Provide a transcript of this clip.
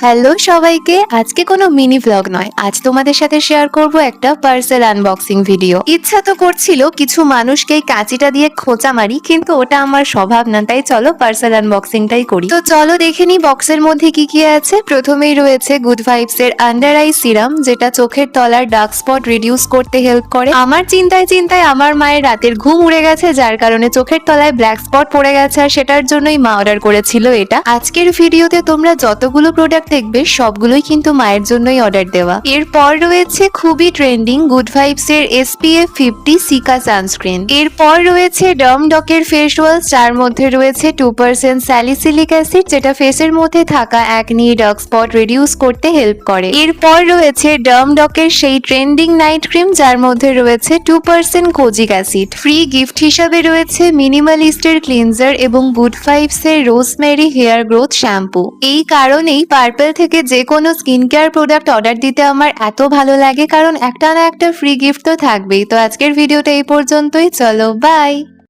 Hello সবাইকে, আজকে কোনো মিনি ভ্লগ নয়, আজ তোমাদের সাথে শেয়ার করব একটা পার্সেল আনবক্সিং ভিডিও। ইচ্ছা তো করছিল কিছু মানুষকে এই কাঁচিটা দিয়ে খোঁচা মারি, কিন্তু ওটা আমার স্বভাব না, তাই চলো পার্সেল আনবক্সিংটাই করি। তো চলো দেখে নি বক্সের মধ্যে কি কি আছে। প্রথমেই রয়েছে গুড ভাইবস এর আন্ডার আই সিরাম, যেটা চোখের তলার ডার্ক স্পট রিডিউস করতে হেল্প করে। আমার চিন্তায় চিন্তায় আমার মায়ের রাতের ঘুম উড়ে গেছে, যার কারণে চোখের তলায় ব্ল্যাক স্পট পড়ে গেছে, আর সেটার জন্যই মা অর্ডার করেছিল এটা। আজকের ভিডিওতে তোমরা যতগুলো প্রোডাক্ট দেখবে সবগুলোই কিন্তু মায়ের জন্যই অর্ডার দেওয়া। এরপর রয়েছে খুবই ট্রেন্ডিং গুড ভাইবস এর SPF 50 সিকা সানস্ক্রিন। এরপর রয়েছে ডম ডকের ফেস ওয়াশ, যার মধ্যে রয়েছে 2% স্যালিসিলিক অ্যাসিড, যেটা ফেসের মধ্যে থাকা অ্যাকনি ডার্ক স্পট রিডিউস করতে হেল্প করে। এরপর রয়েছে ডম ডকের সেই ট্রেন্ডিং নাইট ক্রিম, যার মধ্যে রয়েছে 2% কোজিক অ্যাসিড। ফ্রি গিফট হিসাবে রয়েছে মিনিমালিস্টের ক্লিনজার এবং গুড ভাইবস এর রোজমেরি হেয়ার গ্রোথ শ্যাম্পু। এই কারণেই পার্পল থেকে যে কোনো স্কিন কেয়ার প্রোডাক্ট অর্ডার দিতে আমার এত ভালো লাগে, কারণ একটা না একটা ফ্রি গিফট তো থাকবেই। তো আজকের ভিডিওটা এই পর্যন্তই, চলো বাই।